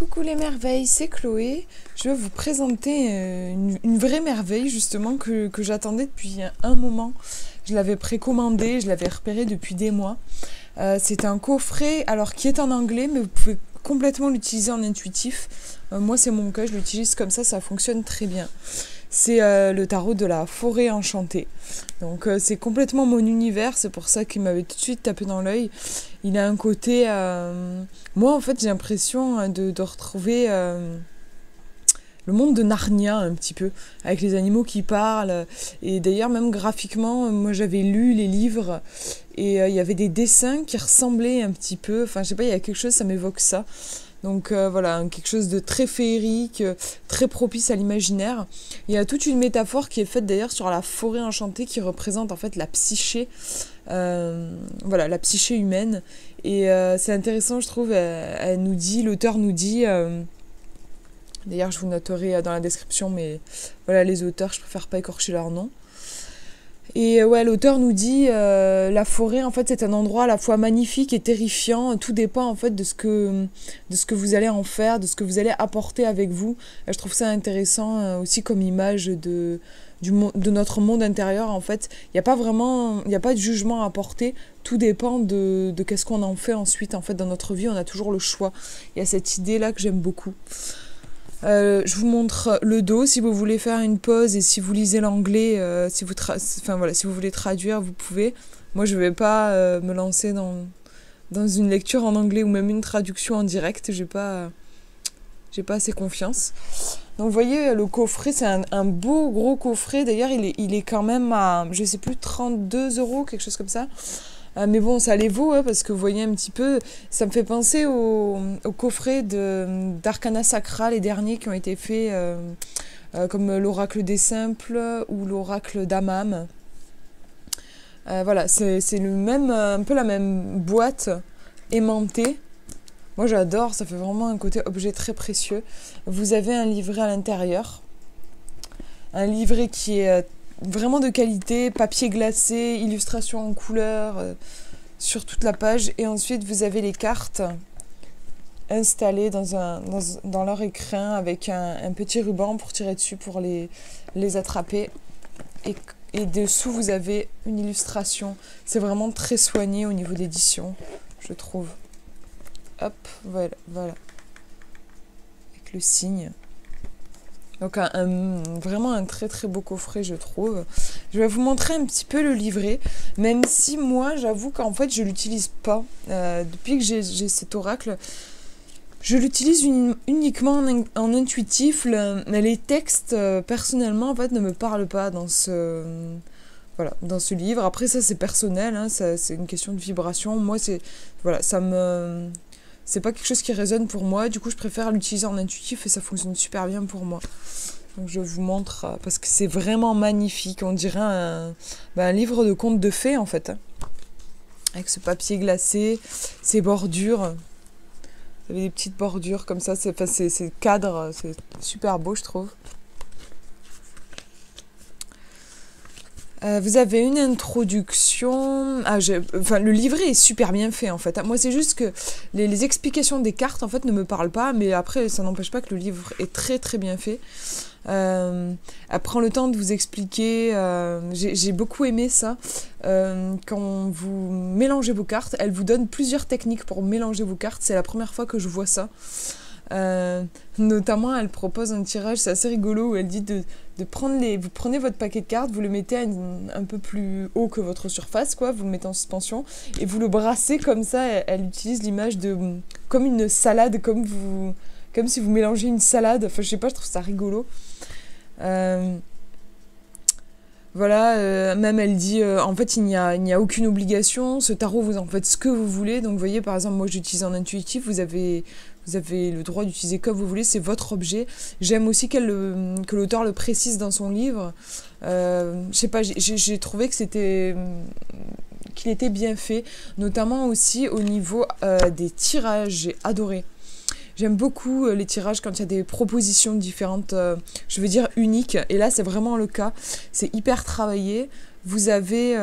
Coucou les merveilles, c'est Chloé. Je vais vous présenter une vraie merveille justement que j'attendais depuis un moment. Je l'avais précommandé, je l'avais repéré depuis des mois. C'est un coffret alors qui est en anglais mais vous pouvez complètement l'utiliser en intuitif. Moi c'est mon cas, je l'utilise comme ça fonctionne très bien. C'est le tarot de la forêt enchantée. Donc c'est complètement mon univers, c'est pour ça qu'il m'avait tout de suite tapé dans l'œil. Il a un côté... Moi en fait j'ai l'impression de retrouver le monde de Narnia un petit peu, avec les animaux qui parlent. Et d'ailleurs même graphiquement, moi j'avais lu les livres et il y avait des dessins qui ressemblaient un petit peu. Enfin je sais pas, il y a quelque chose, ça m'évoque ça. Donc voilà, quelque chose de très féerique, très propice à l'imaginaire. Il y a toute une métaphore qui est faite d'ailleurs sur la forêt enchantée qui représente en fait la psyché, voilà, la psyché humaine. Et c'est intéressant, je trouve, elle nous dit, l'auteur nous dit, d'ailleurs je vous noterai dans la description, mais voilà, les auteurs, je préfère pas écorcher leur nom. Et ouais, l'auteur nous dit la forêt en fait c'est un endroit à la fois magnifique et terrifiant. Tout dépend en fait de ce que vous allez en faire, de ce que vous allez apporter avec vous. Et je trouve ça intéressant aussi comme image de notre monde intérieur. En fait, il n'y a pas de jugement à apporter. Tout dépend de qu'est-ce qu'on en fait ensuite. En fait, dans notre vie, on a toujours le choix. Il y a cette idée là que j'aime beaucoup. Je vous montre le dos si vous voulez faire une pause et si vous lisez l'anglais, si vous voulez traduire, vous pouvez. Moi, je vais pas me lancer dans une lecture en anglais ou même une traduction en direct. J'ai pas assez confiance. Donc, vous voyez, le coffret, c'est un beau gros coffret. D'ailleurs, il est quand même à, je sais plus, 32 €, quelque chose comme ça. Mais bon, ça les vaut, hein, parce que vous voyez un petit peu, ça me fait penser au coffret d'Arcana Sacra, les derniers qui ont été faits, comme l'Oracle des Simples ou l'Oracle d'Amam. Voilà, c'est un peu la même boîte aimantée. Moi j'adore, ça fait vraiment un côté objet très précieux. Vous avez un livret à l'intérieur. Un livret qui est vraiment de qualité, papier glacé, illustration en couleur sur toute la page. Et ensuite, vous avez les cartes installées dans leur écrin avec un petit ruban pour tirer dessus, pour les attraper. Et dessous, vous avez une illustration. C'est vraiment très soigné au niveau d'édition, je trouve. Hop, voilà. Avec le signe. Donc vraiment un très très beau coffret, je trouve. Je vais vous montrer un petit peu le livret, même si moi j'avoue qu'en fait je l'utilise pas. Depuis que j'ai cet oracle, je l'utilise uniquement en intuitif. Les textes personnellement en fait ne me parlent pas dans ce livre. Après ça c'est personnel, hein, c'est une question de vibration. Moi c'est pas quelque chose qui résonne pour moi, du coup je préfère l'utiliser en intuitif et ça fonctionne super bien pour moi. Donc je vous montre, parce que c'est vraiment magnifique, on dirait un livre de contes de fées en fait. Avec ce papier glacé, ces bordures, vous avez des petites bordures comme ça, c'est cadre, c'est super beau je trouve. Vous avez une introduction. Le livret est super bien fait en fait. Moi c'est juste que les explications des cartes en fait ne me parlent pas, mais après ça n'empêche pas que le livre est très très bien fait. Elle prend le temps de vous expliquer. J'ai beaucoup aimé ça. Quand vous mélangez vos cartes, elle vous donne plusieurs techniques pour mélanger vos cartes. C'est la première fois que je vois ça. Notamment elle propose un tirage, c'est assez rigolo, où elle dit de prendre vous prenez votre paquet de cartes, vous le mettez un peu plus haut que votre surface, quoi, vous le mettez en suspension et vous le brassez comme ça. Elle utilise l'image comme une salade, comme si vous mélangez une salade. Enfin je sais pas, je trouve ça rigolo. Voilà, même elle dit en fait il n'y a aucune obligation, ce tarot vous en faites ce que vous voulez. Donc vous voyez par exemple moi j'utilise en intuitif, vous avez le droit d'utiliser comme vous voulez, c'est votre objet. J'aime aussi que l'auteur le précise dans son livre. Je sais pas, j'ai trouvé qu'il était bien fait, notamment aussi au niveau des tirages, j'ai adoré. J'aime beaucoup les tirages quand il y a des propositions différentes, je veux dire uniques, et là c'est vraiment le cas, c'est hyper travaillé. Vous avez,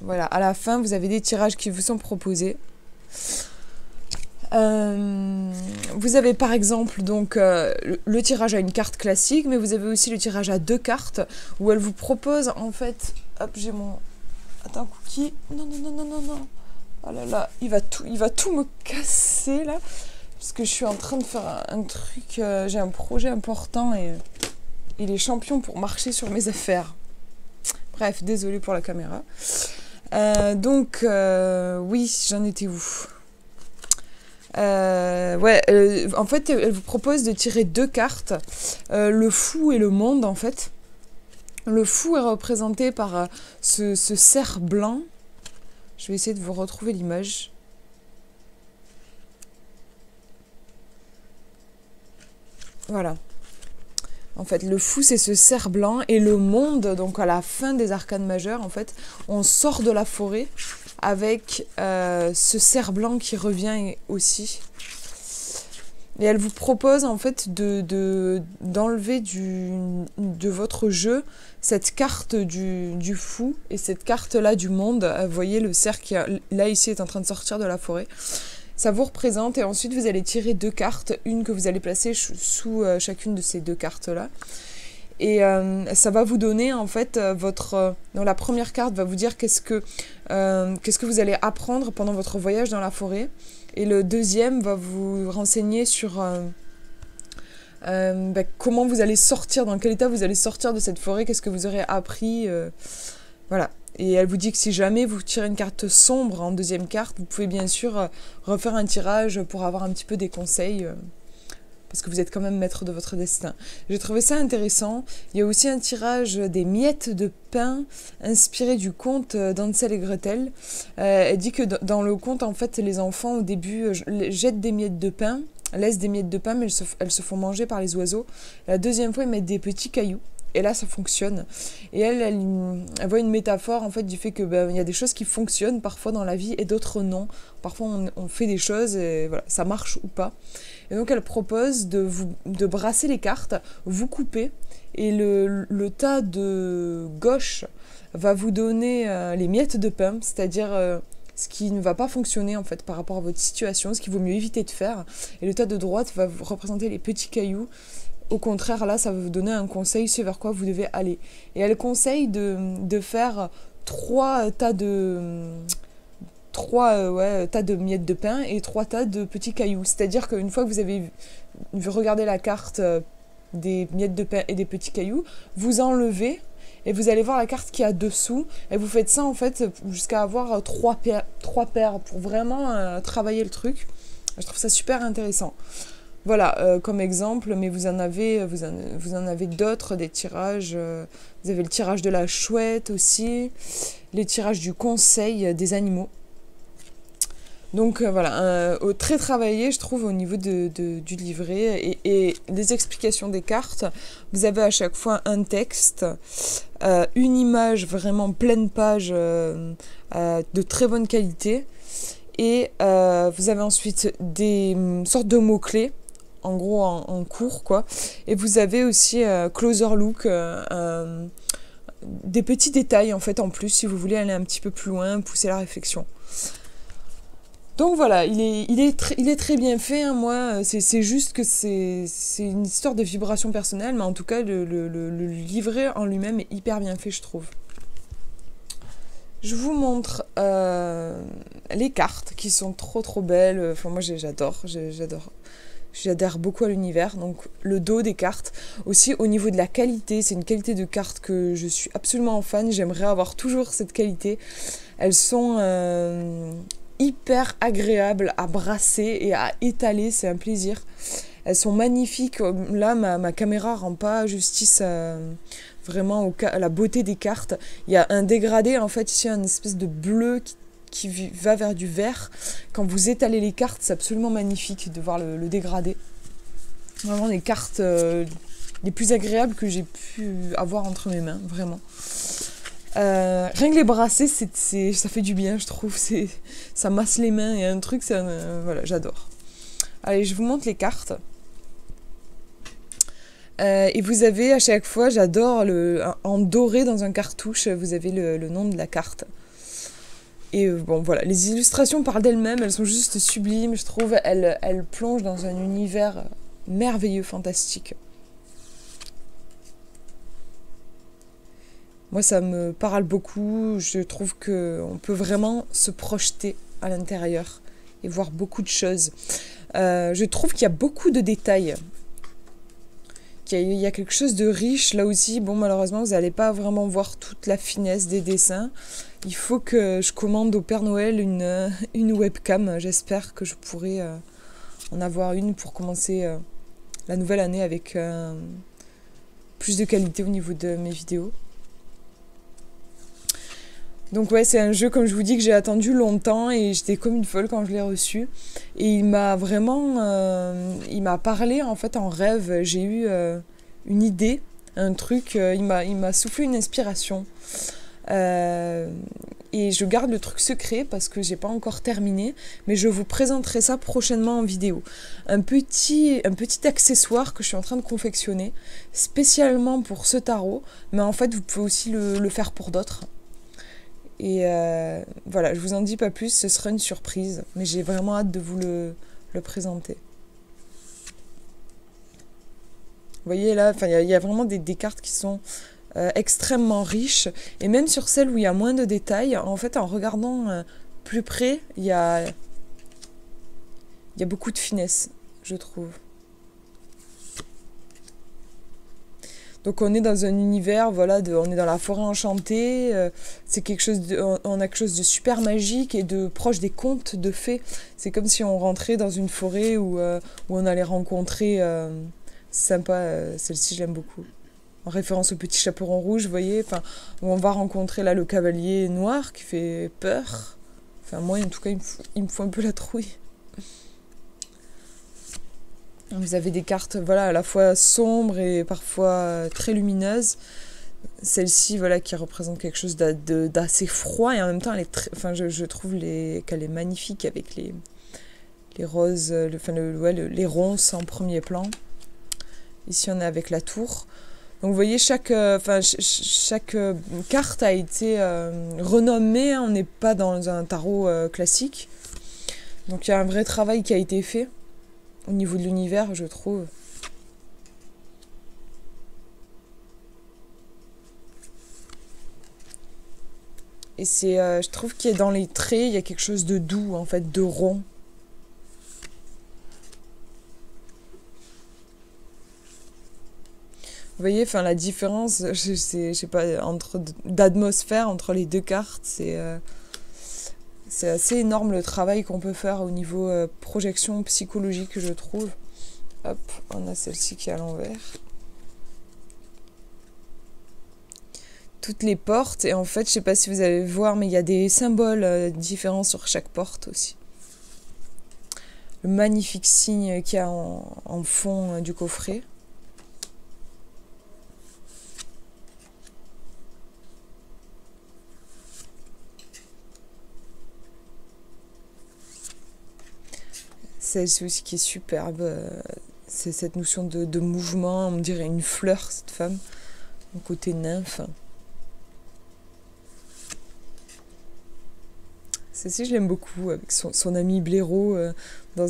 voilà, à la fin vous avez des tirages qui vous sont proposés. vous avez par exemple donc le tirage à une carte classique, mais vous avez aussi le tirage à 2 cartes où elle vous propose en fait. Hop, j'ai mon. Attends, Cookie. Non, non, non, non, non, non. Oh là là, il va tout me casser là. Parce que je suis en train de faire un truc. J'ai un projet important et il est champion pour marcher sur mes affaires. Bref, désolé pour la caméra. Oui, j'en étais où? En fait, elle vous propose de tirer 2 cartes, le fou et le monde, en fait. Le fou est représenté par ce cerf blanc. Je vais essayer de vous retrouver l'image. Voilà. En fait, le fou, c'est ce cerf blanc. Et le monde, donc à la fin des arcanes majeures, en fait, on sort de la forêt avec ce cerf blanc qui revient aussi. Et elle vous propose en fait d'enlever de votre jeu cette carte du fou et cette carte-là du monde. Vous voyez, le cerf qui, là, ici, est en train de sortir de la forêt. Ça vous représente et ensuite, vous allez tirer 2 cartes. Une que vous allez placer sous chacune de ces 2 cartes-là. Et ça va vous donner en fait dans la première carte va vous dire qu'est-ce que vous allez apprendre pendant votre voyage dans la forêt. Et le deuxième va vous renseigner sur comment vous allez sortir, dans quel état vous allez sortir de cette forêt, qu'est-ce que vous aurez appris. Voilà. Et elle vous dit que si jamais vous tirez une carte sombre en deuxième carte, vous pouvez bien sûr refaire un tirage pour avoir un petit peu des conseils. Parce que vous êtes quand même maître de votre destin. J'ai trouvé ça intéressant. Il y a aussi un tirage des miettes de pain inspiré du conte d'Hansel et Gretel. Elle dit que dans le conte, en fait, les enfants, au début, jettent des miettes de pain, laissent des miettes de pain, mais elles se font manger par les oiseaux. La deuxième fois, ils mettent des petits cailloux. Et là, ça fonctionne. Et elle voit une métaphore, en fait, du fait que il y a des choses qui fonctionnent parfois dans la vie et d'autres non. Parfois, on fait des choses et voilà, ça marche ou pas. Et donc, elle propose de brasser les cartes, vous couper, et le tas de gauche va vous donner les miettes de pain, c'est-à-dire ce qui ne va pas fonctionner, en fait, par rapport à votre situation, ce qu'il vaut mieux éviter de faire. Et le tas de droite va vous représenter les petits cailloux. Au contraire, là, ça va vous donner un conseil, c'est vers quoi vous devez aller. Et elle conseille de faire 3 tas de miettes de pain et 3 tas de petits cailloux. C'est-à-dire qu'une fois que vous avez regardé la carte des miettes de pain et des petits cailloux, vous enlevez et vous allez voir la carte qui est dessous. Et vous faites ça, en fait, jusqu'à avoir 3 paires pour vraiment travailler le truc. Je trouve ça super intéressant. Voilà, comme exemple, mais vous en avez d'autres, des tirages. Vous avez le tirage de la chouette aussi, les tirages du conseil des animaux. Donc voilà, très travaillé, je trouve, au niveau du livret et des explications des cartes. Vous avez à chaque fois un texte, une image vraiment pleine page de très bonne qualité. Et vous avez ensuite des sortes de mots-clés, en gros en cours, quoi. Et vous avez aussi Closer Look, des petits détails, en fait, en plus, si vous voulez aller un petit peu plus loin, pousser la réflexion. Donc voilà, il est très bien fait, hein, moi, c'est juste que c'est une histoire de vibration personnelle, mais en tout cas, le livret en lui-même est hyper bien fait, je trouve. Je vous montre les cartes qui sont trop belles. Enfin, moi, j'adore beaucoup à l'univers. Donc, le dos des cartes. Aussi, au niveau de la qualité, c'est une qualité de cartes que je suis absolument fan. J'aimerais avoir toujours cette qualité. Elles sont hyper agréables à brasser et à étaler. C'est un plaisir. Elles sont magnifiques. Là, ma caméra rend pas justice vraiment à la beauté des cartes. Il y a un dégradé, en fait, ici, une espèce de bleu qui va vers du vert. Quand vous étalez les cartes, c'est absolument magnifique de voir le dégradé. Vraiment les cartes les plus agréables que j'ai pu avoir entre mes mains, vraiment. Rien que les brasser, ça fait du bien, je trouve. Ça masse les mains, il y a un truc, voilà, j'adore. Allez, je vous montre les cartes. Et vous avez à chaque fois, j'adore, en doré dans un cartouche, vous avez le nom de la carte. Et bon, voilà, les illustrations parlent d'elles-mêmes, elles sont juste sublimes, je trouve. Elles plongent dans un univers merveilleux, fantastique. Moi, ça me parle beaucoup. Je trouve qu'on peut vraiment se projeter à l'intérieur et voir beaucoup de choses. Je trouve qu'il y a beaucoup de détails. Il y a quelque chose de riche là aussi. Bon, malheureusement, vous n'allez pas vraiment voir toute la finesse des dessins. Il faut que je commande au Père Noël une webcam. J'espère que je pourrai en avoir une pour commencer la nouvelle année avec plus de qualité au niveau de mes vidéos. Donc ouais, c'est un jeu, comme je vous dis, que j'ai attendu longtemps et j'étais comme une folle quand je l'ai reçu. Et il m'a vraiment... il m'a parlé en fait en rêve. J'ai eu une idée, un truc, il m'a soufflé une inspiration. Et je garde le truc secret parce que j'ai pas encore terminé, mais je vous présenterai ça prochainement en vidéo. Un petit accessoire que je suis en train de confectionner, spécialement pour ce tarot, mais en fait vous pouvez aussi le faire pour d'autres. Et voilà, je vous en dis pas plus, ce sera une surprise, mais j'ai vraiment hâte de vous le présenter. Vous voyez là, il y a vraiment des cartes qui sont extrêmement riches, et même sur celles où il y a moins de détails, en fait, en regardant plus près, il y a beaucoup de finesse, je trouve. Donc on est dans un univers, voilà, on est dans la forêt enchantée, c'est on a quelque chose de super magique et de proche des contes de fées. C'est comme si on rentrait dans une forêt où on allait rencontrer, c'est sympa, celle-ci je l'aime beaucoup. En référence au petit chaperon rouge, vous voyez, où on va rencontrer là le cavalier noir qui fait peur. Enfin moi en tout cas il me faut un peu la trouille. Vous avez des cartes, voilà, à la fois sombres et parfois très lumineuses. Celle-ci, voilà, qui représente quelque chose d'assez froid et en même temps, elle est je trouve qu'elle est magnifique avec les roses, les ronces en premier plan. Ici, on est avec la tour. Donc, vous voyez, chaque carte a été renommée. On n'est pas dans un tarot classique. Donc, il y a un vrai travail qui a été fait. Au niveau de l'univers, je trouve. Et je trouve qu'il y a dans les traits, il y a quelque chose de doux, en fait, de rond. Vous voyez, la différence, je sais pas, d'atmosphère entre les deux cartes, c'est assez énorme le travail qu'on peut faire au niveau projection psychologique, je trouve. Hop, on a celle-ci qui est à l'envers. Toutes les portes, et en fait, je sais pas si vous allez voir, mais il y a des symboles différents sur chaque porte aussi. Le magnifique signe qu'il y a en fond du coffret. Celle-ci aussi qui est superbe, c'est cette notion de mouvement, on dirait une fleur, cette femme, au côté nymphe. Celle-ci, je l'aime beaucoup, avec son ami blaireau, dans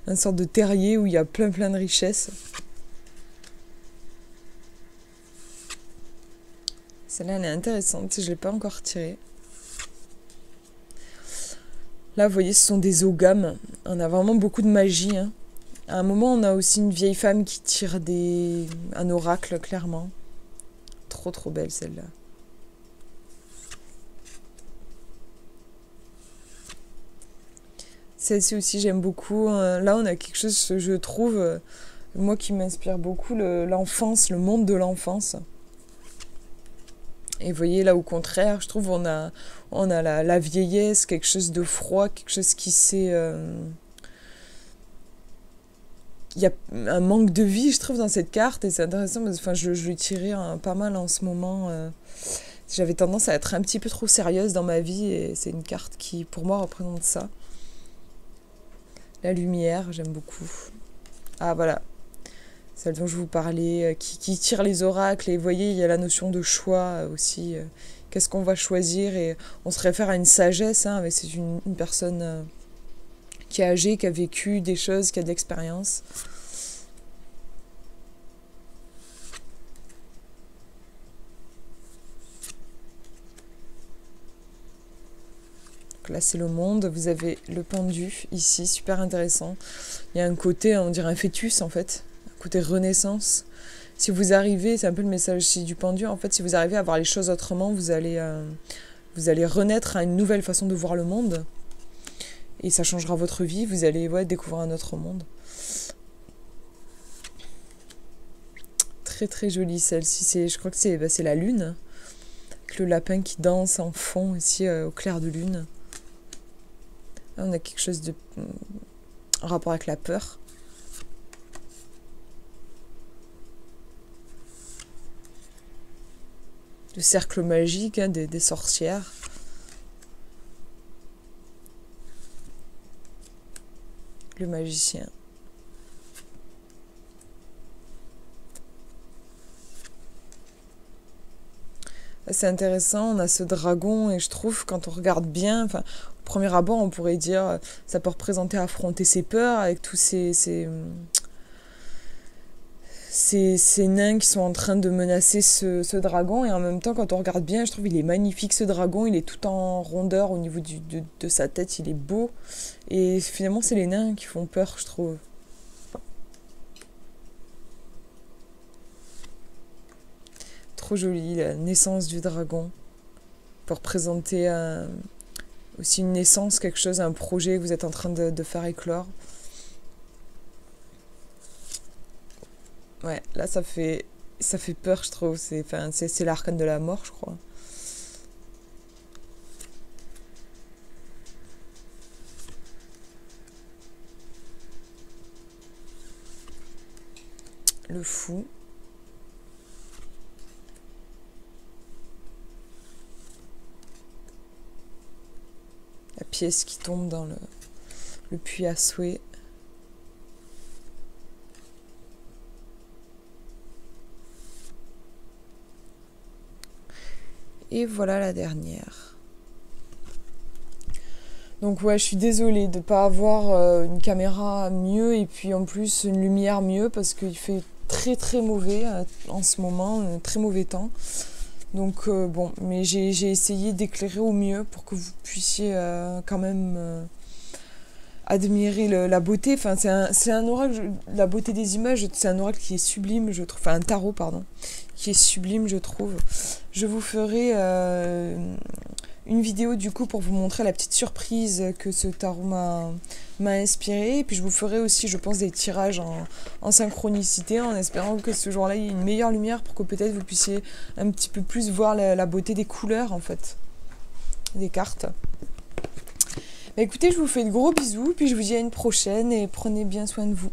un sorte de terrier où il y a plein de richesses. Celle-là, elle est intéressante, je ne l'ai pas encore tirée. Là, vous voyez, ce sont des ogames. On a vraiment beaucoup de magie. Hein. À un moment, on a aussi une vieille femme qui tire un oracle, clairement. Trop belle, celle-là. Celle-ci aussi, j'aime beaucoup. Là, on a quelque chose, je trouve, moi, qui m'inspire beaucoup, l'enfance, le monde de l'enfance. Et vous voyez, là, au contraire, je trouve on a la vieillesse, quelque chose de froid, quelque chose qui s'est... Il y a un manque de vie, je trouve, dans cette carte, et c'est intéressant, parce que je l'ai tiré pas mal en ce moment. J'avais tendance à être un petit peu trop sérieuse dans ma vie, et c'est une carte qui, pour moi, représente ça. La lumière, j'aime beaucoup. Ah, voilà. Celle dont je vous parlais, qui tire les oracles. Et vous voyez, il y a la notion de choix aussi, qu'est-ce qu'on va choisir, et on se réfère à une sagesse, hein, c'est une personne qui est âgée, qui a vécu des choses, qui a de l'expérience. Là, c'est le monde. Vous avez le pendu ici, super intéressant. Il y a un côté, on dirait un fœtus en fait, un côté renaissance. Si vous arrivez, c'est un peu le message ici du pendu, en fait, si vous arrivez à voir les choses autrement, vous allez renaître à une nouvelle façon de voir le monde. Et ça changera votre vie, vous allez découvrir un autre monde. Très très jolie celle-ci, je crois que c'est la lune. Avec le lapin qui danse en fond ici au clair de lune. Là, on a quelque chose en rapport avec la peur. Le cercle magique, hein, des sorcières. Le magicien. C'est intéressant, on a ce dragon et je trouve quand on regarde bien, enfin, au premier abord on pourrait dire ça peut représenter affronter ses peurs avec tous ces nains qui sont en train de menacer ce dragon, et en même temps quand on regarde bien, je trouve il est magnifique ce dragon, il est tout en rondeur au niveau de sa tête, il est beau, et finalement c'est les nains qui font peur, je trouve. Trop joli, la naissance du dragon, pour présenter aussi une naissance, quelque chose, un projet que vous êtes en train de faire éclore. Ouais, là ça fait peur, je trouve, c'est l'arcane de la mort, je crois. Le fou. La pièce qui tombe dans le puits à souhait. Et voilà la dernière. Donc ouais, je suis désolée de ne pas avoir une caméra mieux et puis en plus une lumière mieux parce qu'il fait très très mauvais en ce moment, très mauvais temps. Donc bon, mais j'ai essayé d'éclairer au mieux pour que vous puissiez quand même admirer la beauté. Enfin, c'est un oracle, la beauté des images, c'est un oracle qui est sublime, je trouve. Enfin, un tarot, pardon, qui est sublime, je trouve. Je vous ferai une vidéo du coup pour vous montrer la petite surprise que ce tarot m'a inspiré, et puis je vous ferai aussi, je pense, des tirages en synchronicité, en espérant que ce jour-là il y ait une meilleure lumière pour que peut-être vous puissiez un petit peu plus voir la beauté des couleurs en fait des cartes. Bah, écoutez, je vous fais de gros bisous, puis je vous dis à une prochaine et prenez bien soin de vous.